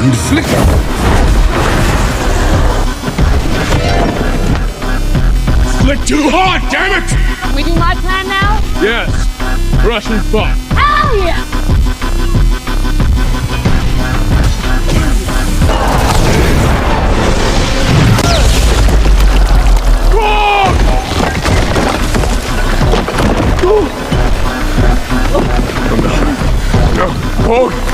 and flicker. Flick too hard, damn it! We do my plan now? Yes. Russian fun. Hell yeah! Oh,